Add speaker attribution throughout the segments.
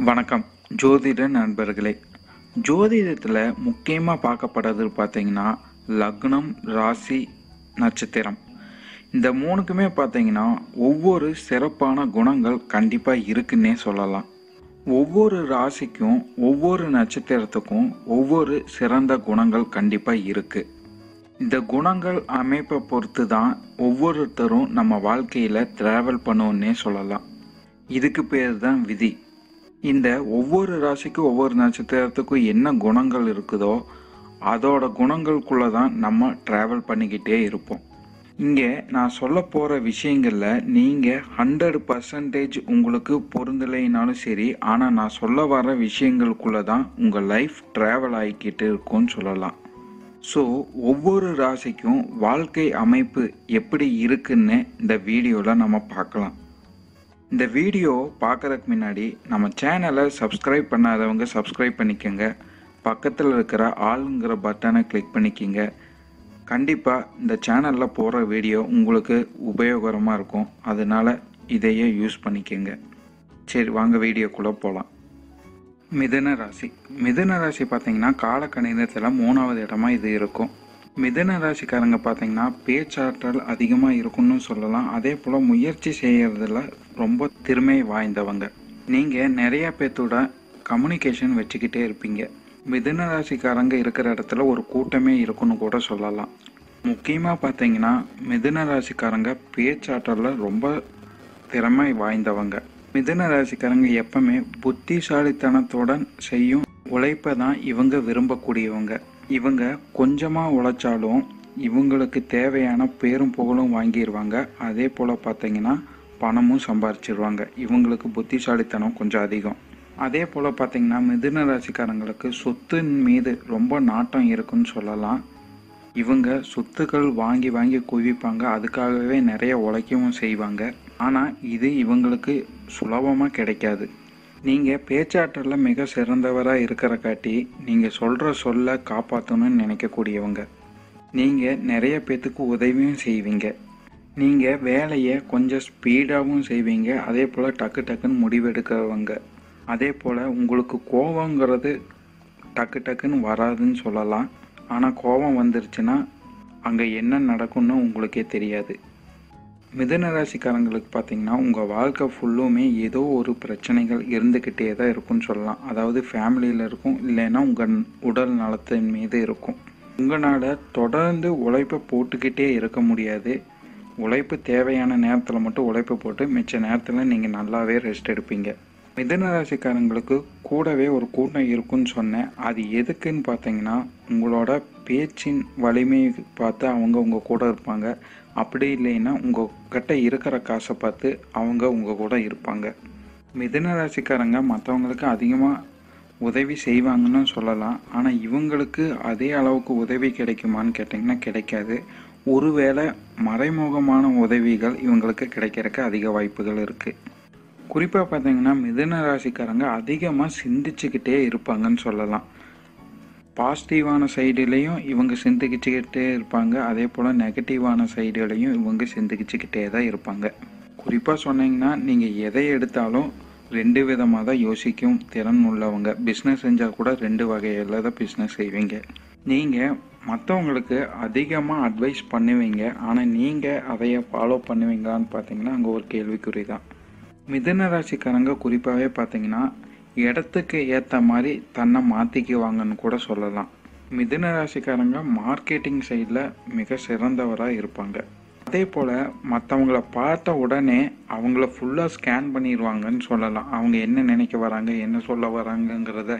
Speaker 1: வணக்கம் ஜோதிட நண்பர்களே. ஜோதிடத்தில் முக்கியமாக பார்க்கப்படுறது பார்த்தீங்கன்னா லக்னம், ராசி, நட்சத்திரம். இந்த மூணுக்குமே பார்த்தீங்கன்னா ஒவ்வொரு சிறப்பான குணங்கள் கண்டிப்பாக இருக்குன்னே சொல்லலாம். ஒவ்வொரு ராசிக்கும் ஒவ்வொரு நட்சத்திரத்துக்கும் ஒவ்வொரு சிறந்த குணங்கள் கண்டிப்பாக இருக்குது. இந்த குணங்கள் அமைப்பை பொறுத்து தான் ஒவ்வொருத்தரும் நம்ம வாழ்க்கையில் ட்ராவல் பண்ணுவோன்னே சொல்லலாம். இதுக்கு பேர் தான் விதி. இந்த ஒவ்வொரு ராசிக்கும் ஒவ்வொரு நட்சத்திரத்துக்கும் என்ன குணங்கள் இருக்குதோ அதோட குணங்களுக்குள்ள தான் நம்ம ட்ராவல் பண்ணிக்கிட்டே இருப்போம். இங்கே நான் சொல்ல போகிற விஷயங்களில் நீங்கள் 100% உங்களுக்கு பொருந்தலைனாலும் சரி, ஆனால் நான் சொல்ல வர விஷயங்களுக்குள்ள தான் உங்கள் லைஃப் ட்ராவல் ஆகிக்கிட்டு இருக்கும்னு சொல்லலாம். ஸோ ஒவ்வொரு ராசிக்கும் வாழ்க்கை அமைப்பு எப்படி இருக்குன்னு இந்த வீடியோவில் நம்ம பார்க்கலாம். இந்த வீடியோ பார்க்குறதுக்கு முன்னாடி நம்ம சேனலை சப்ஸ்கிரைப் பண்ணாதவங்க சப்ஸ்கிரைப் பண்ணிக்கோங்க. பக்கத்தில் இருக்கிற ஆளுங்கிற பட்டனை கிளிக் பண்ணிக்கிங்க. கண்டிப்பாக இந்த சேனலில் போகிற வீடியோ உங்களுக்கு உபயோகரமாக இருக்கும். அதனால் இதையே யூஸ் பண்ணிக்கோங்க. சரி, வாங்க வீடியோக்குள்ளே போகலாம். மிதுன ராசி. மிதுன ராசி பார்த்தீங்கன்னா காலக்கணிதத்தில் 3வது இடமா இது இருக்கும். மிதுன ராசிக்காரங்க பார்த்தீங்கன்னா பேச்சாற்றல் அதிகமாக இருக்குன்னு சொல்லலாம். அதே போல் முயற்சி செய்கிறதுல ரொம்ப திறமை வாய்ந்தவங்க. நீங்கள் நிறையா பேர்த்தோட கம்யூனிகேஷன் வச்சுக்கிட்டே இருப்பீங்க. மிதுன ராசிக்காரங்க இருக்கிற இடத்துல ஒரு கூட்டமே இருக்குன்னு கூட சொல்லலாம். முக்கியமாக பார்த்தீங்கன்னா மிதுன ராசிக்காரங்க பேச்சாற்றலில் ரொம்ப திறமை வாய்ந்தவங்க. மிதுன ராசிக்காரங்க எப்பவுமே புத்திசாலித்தனத்துடன் செய்யும் உழைப்பை தான் இவங்க விரும்பக்கூடியவங்க. இவங்க கொஞ்சமாக உழைச்சாலும் இவங்களுக்கு தேவையான பேரும் புகழும் வாங்கிடுவாங்க. அதே போல் பார்த்தீங்கன்னா பணமும் சம்பாரிச்சிடுவாங்க. இவங்களுக்கு புத்திசாலித்தனம் கொஞ்சம் அதிகம். அதே போல் பார்த்தீங்கன்னா மிதுன ராசிக்காரங்களுக்கு சொத்தின் மீது ரொம்ப நாட்டம் இருக்குன்னு சொல்லலாம். இவங்க சொத்துக்கள் வாங்கி வாங்கி குவிப்பாங்க. அதுக்காகவே நிறைய உழைக்கவும் செய்வாங்க. ஆனால் இது இவங்களுக்கு சுலபமாக கிடைக்காது. நீங்கள் பேச்சாற்றலில் மிக சிறந்தவராக இருக்கிற காட்டி நீங்கள் சொல்கிற சொல்ல காப்பாற்றணும்னு நினைக்கக்கூடியவங்க. நீங்கள் நிறைய பேர்த்துக்கு உதவியும் செய்வீங்க. நீங்கள் வேலையை கொஞ்சம் ஸ்பீடாகவும் செய்வீங்க. அதே போல் டக்கு டக்குன்னு முடிவெடுக்கிறவங்க. அதே போல் உங்களுக்கு கோபங்கிறது டக்கு டக்குன்னு வராதுன்னு சொல்லலாம். ஆனால் கோபம் வந்துருச்சுன்னா அங்கே என்ன நடக்கும்னு உங்களுக்கே தெரியாது. மிதுன ராசிக்காரங்களுக்கு பார்த்தீங்கன்னா உங்கள் வாழ்க்கை ஃபுல்லுமே ஏதோ ஒரு பிரச்சனைகள் இருந்துக்கிட்டே தான் இருக்கும்னு சொல்லலாம். அதாவது ஃபேமிலியில் இருக்கும், இல்லைன்னா உங்கள் உடல் நலத்தின் மீது இருக்கும். உங்களால் தொடர்ந்து உழைப்பை போட்டுக்கிட்டே இருக்க முடியாது. உழைப்பு தேவையான நேரத்தில் மட்டும் உழைப்பு போட்டு மிச்ச நேரத்தில் நீங்கள் நல்லாவே ரெஸ்ட் எடுப்பீங்க. மிதுன ராசிக்காரங்களுக்கு கூடவே ஒரு கூட்டம் இருக்குன்னு சொன்னேன். அது எதுக்குன்னு பார்த்தீங்கன்னா உங்களோட பேச்சின் வலிமையை பார்த்து அவங்க உங்கள் கூட இருப்பாங்க. அப்படி இல்லைன்னா உங்கள் கிட்ட இருக்கிற காசை பார்த்து அவங்க உங்கள் கூட இருப்பாங்க. மிதுன ராசிக்காரங்க மற்றவங்களுக்கு அதிகமாக உதவி செய்வாங்கன்னு சொல்லலாம். ஆனால் இவங்களுக்கு அதே அளவுக்கு உதவி கிடைக்குமான்னு கேட்டிங்கன்னா கிடைக்காது. ஒருவேளை மறைமுகமான உதவிகள் இவங்களுக்கு கிடைக்கிறதுக்கு அதிக வாய்ப்புகள் இருக்குது. குறிப்பாக பார்த்தீங்கன்னா மிதுன ராசிக்காரங்க அதிகமாக சிந்திச்சுக்கிட்டே இருப்பாங்கன்னு சொல்லலாம். பாசிட்டிவான சைடுலேயும் இவங்க சிந்திக்கிச்சுக்கிட்டே இருப்பாங்க. அதே போல் நெகட்டிவான சைடுலையும் இவங்க சிந்திக்கிச்சுக்கிட்டே தான் இருப்பாங்க. குறிப்பாக சொன்னீங்கன்னா நீங்கள் எதை எடுத்தாலும் 2 விதமாக தான் யோசிக்கும் திறன் உள்ளவங்க. பிஸ்னஸ் செஞ்சால் கூட 2 வகையில் தான் பிஸ்னஸ் செய்வீங்க. நீங்கள் மற்றவங்களுக்கு அதிகமாக அட்வைஸ் பண்ணுவீங்க. ஆனால் நீங்கள் அதையை ஃபாலோ பண்ணுவீங்களான்னு பார்த்தீங்கன்னா அங்கே ஒரு கேள்விக்குறி தான். மிதுன ராசிக்காரங்க குறிப்பாகவே பார்த்தீங்கன்னா இடத்துக்கு ஏற்ற மாதிரி தன்னை மாற்றிக்குவாங்கன்னு கூட சொல்லலாம். மிதுன ராசிக்காரங்க மார்க்கெட்டிங் சைடில் மிக சிறந்தவராக இருப்பாங்க. அதே போல் மற்றவங்கள பார்த்த உடனே அவங்கள ஃபுல்லாக ஸ்கேன் பண்ணிடுவாங்கன்னு சொல்லலாம். அவங்க என்ன நினைக்க வராங்க, என்ன சொல்ல வராங்கங்கிறத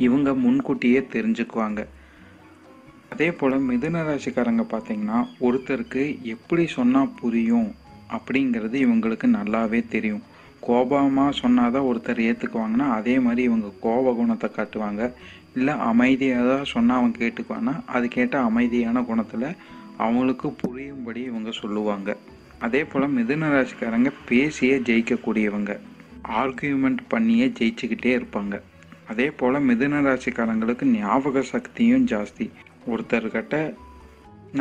Speaker 1: இவங்க முன்கூட்டியே தெரிஞ்சுக்குவாங்க. அதே போல் மிதுன ராசிக்காரங்க பார்த்தீங்கன்னா ஒருத்தருக்கு எப்படி சொன்னால் புரியும் அப்படிங்கிறது இவங்களுக்கு நல்லாவே தெரியும். கோபமாக சொன்னாதான் ஒருத்தர் ஏற்றுக்குவாங்கன்னா அதே மாதிரி இவங்க கோப குணத்தை காட்டுவாங்க. இல்லை அமைதியாக தான் சொன்னால் அவங்க கேட்டுக்குவாங்கன்னா அது கேட்ட அமைதியான குணத்தில் அவங்களுக்கு புரியும்படி இவங்க சொல்லுவாங்க. அதே போல் மிதுன ராசிக்காரங்க பேசியே ஜெயிக்கக்கூடியவங்க. ஆர்கியூமெண்ட் பண்ணியே ஜெயிச்சுக்கிட்டே இருப்பாங்க. அதே போல் மிதுன ராசிக்காரங்களுக்கு ஞாபக சக்தியும் ஜாஸ்தி. ஒருத்தர்கிட்ட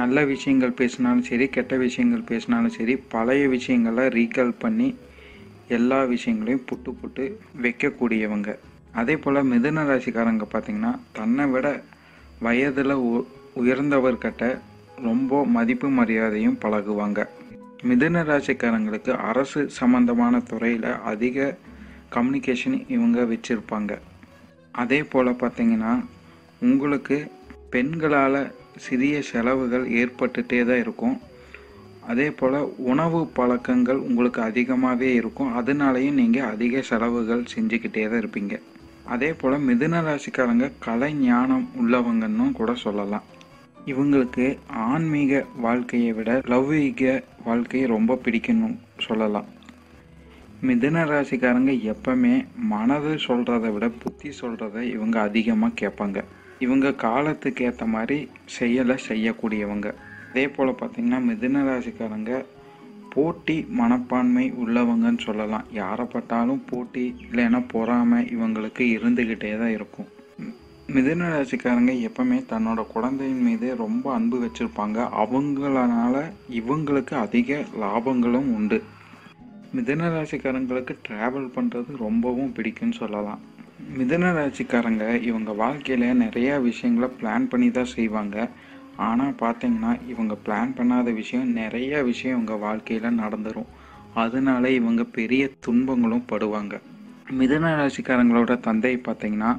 Speaker 1: நல்ல விஷயங்கள் பேசினாலும் சரி, கெட்ட விஷயங்கள் பேசினாலும் சரி, பழைய விஷயங்களை ரீகால் பண்ணி எல்லா விஷயங்களையும் புட்டு புட்டு வைக்கக்கூடியவங்க. அதே போல் மிதுன ராசிக்காரங்க பார்த்திங்கன்னா தன்னை விட வயதில் உயர்ந்தவர்கிட்ட ரொம்ப மதிப்பு மரியாதையும் பழகுவாங்க. மிதுன ராசிக்காரங்களுக்கு அரசு சம்பந்தமான துறையில் அதிக கம்யூனிகேஷன் இவங்க வச்சுருப்பாங்க. அதே போல் பார்த்திங்கன்னா உங்களுக்கு பெண்களால் சிறிய செலவுகள் ஏற்பட்டுகிட்டே தான் இருக்கும். அதே போல் உணவு பழக்கங்கள் உங்களுக்கு அதிகமாகவே இருக்கும். அதனாலையும் நீங்கள் அதிக செலவுகள் செஞ்சுக்கிட்டே தான் இருப்பீங்க. அதே போல் மிதுன ராசிக்காரங்க கலை ஞானம் உள்ளவங்கன்னு கூட சொல்லலாம். இவங்களுக்கு ஆன்மீக வாழ்க்கையை விட லௌகீக வாழ்க்கையை ரொம்ப பிடிக்கணும் சொல்லலாம். மிதுன ராசிக்காரங்க எப்பவுமே மனது சொல்கிறத விட புத்தி சொல்கிறத இவங்க அதிகமாக கேட்பாங்க. இவங்க காலத்துக்கு ஏற்ற மாதிரி செயலை செய்யக்கூடியவங்க. அதே போல் பார்த்திங்கன்னா மிதுன ராசிக்காரங்க போட்டி மனப்பான்மை உள்ளவங்கன்னு சொல்லலாம். யாரை பட்டாலும் போட்டி இல்லைன்னா பொறாமை இவங்களுக்கு இருந்துக்கிட்டே தான் இருக்கும். மிதுன ராசிக்காரங்க எப்பவுமே தன்னோட குழந்தையின் மீது ரொம்ப அன்பு வச்சுருப்பாங்க. அவங்களால இவங்களுக்கு அதிக லாபங்களும் உண்டு. மிதுன ராசிக்காரங்களுக்கு ட்ராவல் பண்ணுறது ரொம்பவும் பிடிக்கும்னு சொல்லலாம். மிதுன ராசிக்காரங்க இவங்க வாழ்க்கையில் நிறையா விஷயங்களை பிளான் பண்ணி தான் செய்வாங்க. ஆனால் பார்த்தீங்கன்னா இவங்க பிளான் பண்ணாத விஷயம் நிறைய விஷயம் இவங்க வாழ்க்கையில் நடந்துடும். அதனால இவங்க பெரிய துன்பங்களும் படுவாங்க. மிதுன ராசிக்காரங்களோட தந்தை பார்த்தீங்கன்னா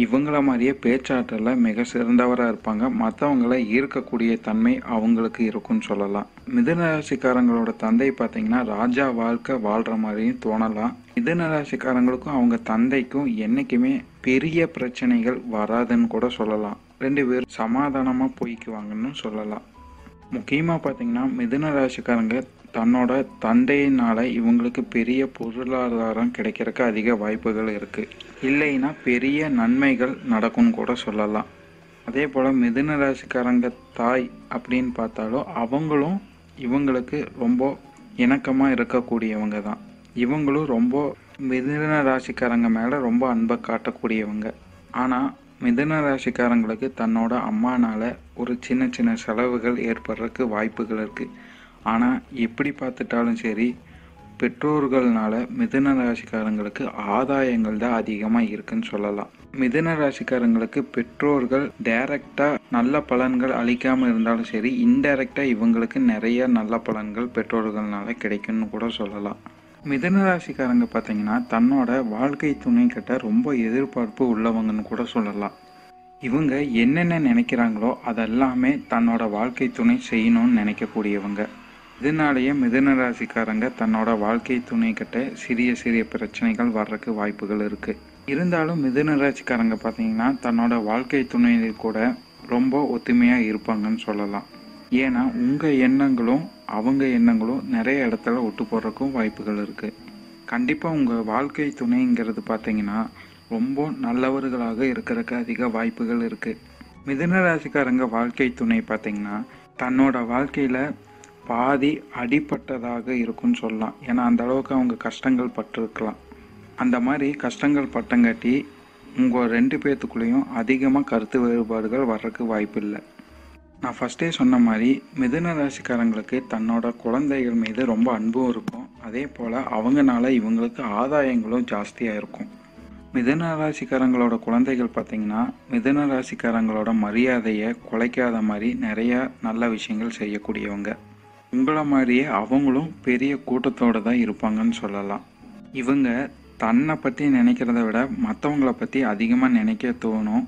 Speaker 1: இவங்கள மாதிரியே பேச்சாற்றலில் மிக சிறந்தவராக இருப்பாங்க. மற்றவங்களை ஈர்க்கக்கூடிய தன்மை அவங்களுக்கு இருக்குன்னு சொல்லலாம். மிதுன ராசிக்காரங்களோட தந்தை பார்த்தீங்கன்னா ராஜா வாழ்க்கை வாழ்கிற மாதிரியும் தோணலாம். மிதுன ராசிக்காரங்களுக்கும் அவங்க தந்தைக்கும் என்றைக்குமே பெரிய பிரச்சனைகள் வராதுன்னு கூட சொல்லலாம். 2 பேரும் சமாதானமாக போய்க்குவாங்கன்னு சொல்லலாம். முக்கியமாக பார்த்தீங்கன்னா மிதுன ராசிக்காரங்க தன்னோட தந்தையினால் இவங்களுக்கு பெரிய பொருளாதாரம் கிடைக்கிறதுக்கு அதிக வாய்ப்புகள் இருக்குது. இல்லைன்னா பெரிய நன்மைகள் நடக்கும்னு கூட சொல்லலாம். அதே போல் மிதுன ராசிக்காரங்க தாய் அப்படின்னு பார்த்தாலும் அவங்களும் இவங்களுக்கு ரொம்ப இணக்கமாக இருக்கக்கூடியவங்க தான். இவங்களும் ரொம்ப மிதுன ராசிக்காரங்க மேலே ரொம்ப அன்பை காட்டக்கூடியவங்க. ஆனால் மிதுன ராசிக்காரங்களுக்கு தன்னோட அம்மானால் ஒரு சின்ன சின்ன செலவுகள் ஏற்படுறதுக்கு வாய்ப்புகள் இருக்குது. ஆனால் எப்படி பார்த்துட்டாலும் சரி பெற்றோர்கள்னால மிதுன ராசிக்காரங்களுக்கு ஆதாயங்கள் தான் அதிகமாக இருக்குன்னு சொல்லலாம். மிதுன ராசிக்காரங்களுக்கு பெற்றோர்கள் டைரக்டாக நல்ல பலன்கள் அளிக்காமல் இருந்தாலும் சரி இன்டைரக்டாக இவங்களுக்கு நிறைய நல்ல பலன்கள் பெற்றோர்கள்னால கிடைக்கும்னு கூட சொல்லலாம். மிதுன ராசிக்காரங்க பார்த்தீங்கன்னா தன்னோட வாழ்க்கை துணை கிட்ட ரொம்ப எதிர்பார்ப்பு உள்ளவங்கன்னு கூட சொல்லலாம். இவங்க என்னென்ன நினைக்கிறாங்களோ அதெல்லாமே தன்னோட வாழ்க்கை துணை செய்யணும்னு நினைக்கக்கூடியவங்க. இதனாலேயே மிதுன ராசிக்காரங்க தன்னோட வாழ்க்கை துணை கிட்ட சிறிய சிறிய பிரச்சனைகள் வர்றதுக்கு வாய்ப்புகள் இருக்குது. இருந்தாலும் மிதுன ராசிக்காரங்க பார்த்தீங்கன்னா தன்னோட வாழ்க்கை துணையில் கூட ரொம்ப ஒத்துமையாக இருப்பாங்கன்னு சொல்லலாம். ஏன்னா உங்கள் எண்ணங்களும் அவங்க எண்ணங்களும் நிறைய இடத்துல ஒட்டு போடுறதுக்கும் வாய்ப்புகள் இருக்குது. கண்டிப்பாக உங்கள் வாழ்க்கை துணைங்கிறது பார்த்தீங்கன்னா ரொம்ப நல்லவர்களாக இருக்கிறதுக்கு அதிக வாய்ப்புகள் இருக்குது. மிதுன ராசிக்காரங்க வாழ்க்கை துணை பார்த்தீங்கன்னா தன்னோட வாழ்க்கையில் பாதி அடிப்பட்டதாக இருக்குன்னு சொல்லலாம். ஏன்னா அந்த அளவுக்கு அவங்க கஷ்டங்கள் பட்டிருக்கலாம். அந்த மாதிரி கஷ்டங்கள் பட்டங்காட்டி உங்கள் 2 பேர்த்துக்குள்ளேயும் அதிகமாக கருத்து வேறுபாடுகள் வர்றதுக்கு வாய்ப்பு இல்லை. நான் ஃபஸ்ட்டே சொன்ன மாதிரி மிதுன ராசிக்காரங்களுக்கு தன்னோட குழந்தைகள் மீது ரொம்ப அன்பும் இருக்கும். அதே போல் அவங்கனால இவங்களுக்கு ஆதாயங்களும் ஜாஸ்தியாக இருக்கும். மிதுன ராசிக்காரங்களோட குழந்தைகள் பார்த்திங்கன்னா மிதுன ராசிக்காரங்களோட மரியாதையை குலைக்காத மாதிரி நிறையா நல்ல விஷயங்கள் செய்யக்கூடியவங்க. உங்களை மாதிரியே அவங்களும் பெரிய கூட்டத்தோடு தான் இருப்பாங்கன்னு சொல்லலாம். இவங்க தன்னை பற்றி நினைக்கிறத விட மற்றவங்கள பற்றி அதிகமாக நினைக்க தோணும்.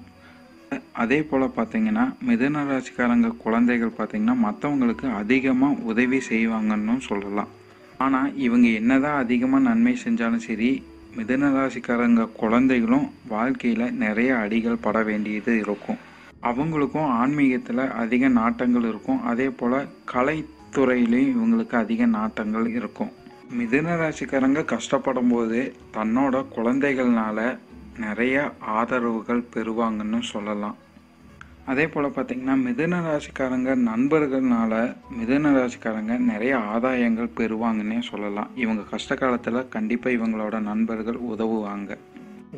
Speaker 1: அதே போல் பார்த்திங்கன்னா மிதுன ராசிக்காரங்க குழந்தைகள் பார்த்திங்கன்னா மற்றவங்களுக்கு அதிகமாக உதவி செய்வாங்கன்னு சொல்லலாம். ஆனால் இவங்க என்னதான் அதிகமாக நன்மை செஞ்சாலும் சரி மிதுன ராசிக்காரங்க குழந்தைகளும் வாழ்க்கையில் நிறைய அடிகள் பட வேண்டியது இருக்கும். அவங்களுக்கும் ஆன்மீகத்தில் அதிக நாட்டங்கள் இருக்கும். அதே போல் கலைத்துறையிலையும் இவங்களுக்கு அதிக நாட்டங்கள் இருக்கும். மிதுன ராசிக்காரங்க கஷ்டப்படும் போது தன்னோட குழந்தைகள்னால நிறைய ஆதரவுகள் பெறுவாங்கன்னு சொல்லலாம். அதே போல் பார்த்திங்கன்னா மிதுன ராசிக்காரங்க நண்பர்கள்னால மிதுன ராசிக்காரங்க நிறைய ஆதாயங்கள் பெறுவாங்கன்னே சொல்லலாம். இவங்க கஷ்ட காலத்தில் கண்டிப்பாக இவங்களோட நண்பர்கள் உதவுவாங்க.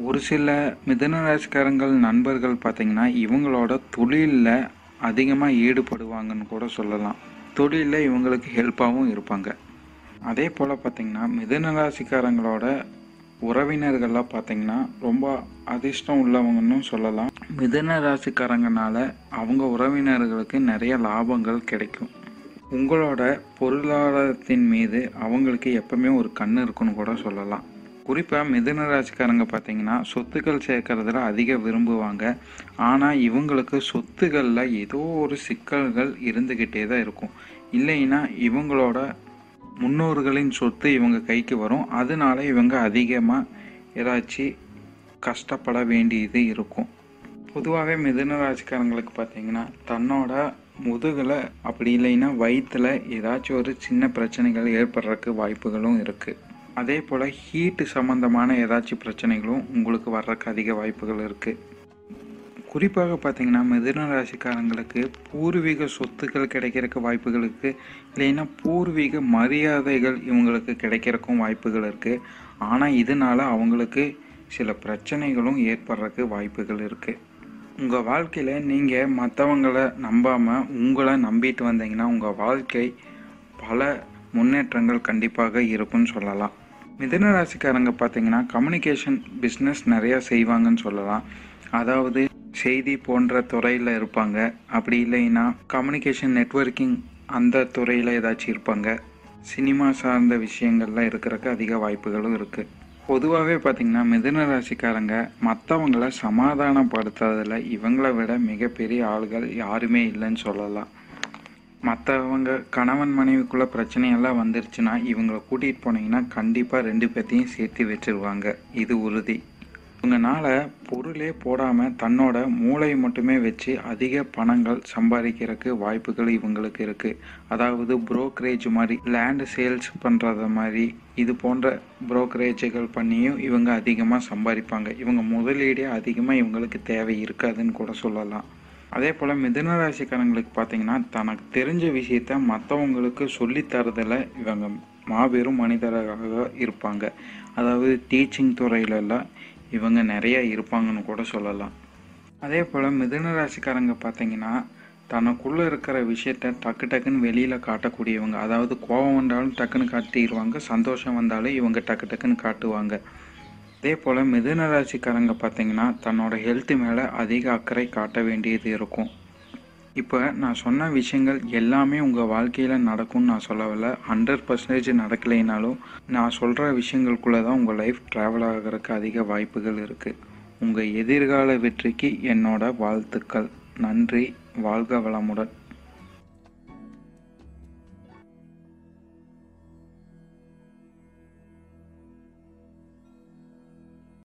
Speaker 1: ஒரு சில மிதுன ராசிக்காரங்கள் நண்பர்கள் பார்த்திங்கன்னா இவங்களோட தொழிலில் அதிகமாக ஈடுபடுவாங்கன்னு கூட சொல்லலாம். தொழிலில் இவங்களுக்கு ஹெல்ப்பாகவும் இருப்பாங்க. அதே போல் பார்த்திங்கன்னா மிதுன ராசிக்காரங்களோட உறவினர்கள்லாம் பார்த்திங்கன்னா ரொம்ப அதிர்ஷ்டம் உள்ளவங்கன்னு சொல்லலாம். மிதுன ராசிக்காரங்கனால அவங்க உறவினர்களுக்கு நிறைய லாபங்கள் கிடைக்கும். உங்களோட பொருளாதாரத்தின் மீது அவங்களுக்கு எப்பவுமே ஒரு கண் இருக்குன்னு கூட சொல்லலாம். குறிப்பாக மிதுன ராசிக்காரங்க பார்த்திங்கன்னா சொத்துக்கள் சேர்க்கறதுல அதிக விரும்புவாங்க. ஆனால் இவங்களுக்கு சொத்துக்களில் ஏதோ ஒரு சிக்கல்கள் இருந்துக்கிட்டே தான் இருக்கும். இல்லைன்னா இவங்களோட முன்னோர்களின் சொத்து இவங்க கைக்கு வரும். அதனால இவங்க அதிகமாக ஏதாச்சும் கஷ்டப்பட வேண்டியது இருக்கும். பொதுவாகவே மிதுன ராசிக்காரங்களுக்கு பார்த்திங்கன்னா தன்னோட முதுகில் அப்படி இல்லைன்னா வயிற்றில் ஏதாச்சும் ஒரு சின்ன பிரச்சனைகள் ஏற்படுறதுக்கு வாய்ப்புகளும் இருக்குது. அதே போல் ஹீட்டு சம்மந்தமான ஏதாச்சும் பிரச்சனைகளும் உங்களுக்கு வர்றதுக்கு அதிக வாய்ப்புகள் இருக்குது. குறிப்பாக பார்த்திங்கன்னா மிதுன ராசிக்காரங்களுக்கு பூர்வீக சொத்துக்கள் கிடைக்கிறதுக்கு வாய்ப்புகள் இருக்குது. இல்லைன்னா பூர்வீக மரியாதைகள் இவங்களுக்கு கிடைக்கிறதுக்கும் வாய்ப்புகள் இருக்குது. ஆனால் இதனால் அவங்களுக்கு சில பிரச்சனைகளும் ஏற்படுறதுக்கு வாய்ப்புகள் இருக்குது. உங்கள் வாழ்க்கையில் நீங்கள் மற்றவங்களை நம்பாமல் உங்களை நம்பிட்டு வந்தீங்கன்னா உங்கள் வாழ்க்கை பல முன்னேற்றங்கள் கண்டிப்பாக இருக்குன்னு சொல்லலாம். மிதுன ராசிக்காரங்க பார்த்திங்கன்னா கம்யூனிகேஷன் பிஸ்னஸ் நிறையா செய்வாங்கன்னு சொல்லலாம். அதாவது செய்தி போன்ற துறையில் இருப்பாங்க. அப்படி இல்லைன்னா கம்யூனிகேஷன் நெட்வொர்க்கிங் அந்த துறையில் ஏதாச்சும் இருப்பாங்க. சினிமா சார்ந்த விஷயங்கள்லாம் இருக்கிறதுக்கு அதிக வாய்ப்புகளும் இருக்குது. பொதுவாகவே பார்த்திங்கன்னா மிதுன ராசிக்காரங்க மற்றவங்களை சமாதானப்படுத்துறதில் இவங்களை விட மிகப்பெரிய ஆளுகள் யாருமே இல்லைன்னு சொல்லலாம். மற்றவங்க கணவன் மனைவிக்குள்ளே பிரச்சனையெல்லாம் வந்துருச்சுன்னா இவங்களை கூட்டிகிட்டு போனீங்கன்னா கண்டிப்பாக 2 பேர்த்தையும் சேர்த்து வச்சுருவாங்க. இது உறுதி. இவங்கனால பொருளே போடாமல் தன்னோட மூளையை மட்டுமே வச்சு அதிக பணங்கள் சம்பாதிக்கிறதுக்கு வாய்ப்புகள் இவங்களுக்கு இருக்குது. அதாவது புரோக்கரேஜ் மாதிரி லேண்டு சேல்ஸ் பண்ணுறது மாதிரி இது போன்ற புரோக்கரேஜுகள் பண்ணியும் இவங்க அதிகமாக சம்பாதிப்பாங்க. இவங்க முதலீடே அதிகமாக இவங்களுக்கு தேவை இருக்காதுன்னு கூட சொல்லலாம். அதே போல் மிதுன ராசிக்காரங்களுக்கு பார்த்திங்கன்னா தனக்கு தெரிஞ்ச விஷயத்த மற்றவங்களுக்கு சொல்லித்தரதில் இவங்க மாபெரும் மனிதராக இருப்பாங்க. அதாவது டீச்சிங் துறையிலெல்லாம் இவங்க நிறைய இருப்பாங்கன்னு கூட சொல்லலாம். அதே போல் மிதுன ராசிக்காரங்க பார்த்திங்கன்னா தனக்குள்ளே இருக்கிற விஷயத்த டக்குன்னு வெளியில் காட்டக்கூடியவங்க. அதாவது கோபம் வந்தாலும் டக்குன்னு காட்டிடுவாங்க, சந்தோஷம் வந்தாலும் இவங்க டக்குன்னு காட்டுவாங்க. அதே போல் மிதுன ராசிக்காரங்க பார்த்திங்கன்னா தன்னோட ஹெல்த்து மேலே அதிக அக்கறை காட்ட வேண்டியது இருக்கும். இப்போ நான் சொன்ன விஷயங்கள் எல்லாமே உங்கள் வாழ்க்கையில் நடக்கும்னு நான் சொல்லவில்லை. 100% நடக்கலைனாலும் நான் சொல்கிற விஷயங்களுக்குள்ளே தான் உங்கள் லைஃப் ட்ராவல் ஆகிறதுக்கு அதிக வாய்ப்புகள் இருக்குது. உங்கள் எதிர்கால வெற்றிக்கு என்னோட வாழ்த்துக்கள். நன்றி. வாழ்க வளமுடன்.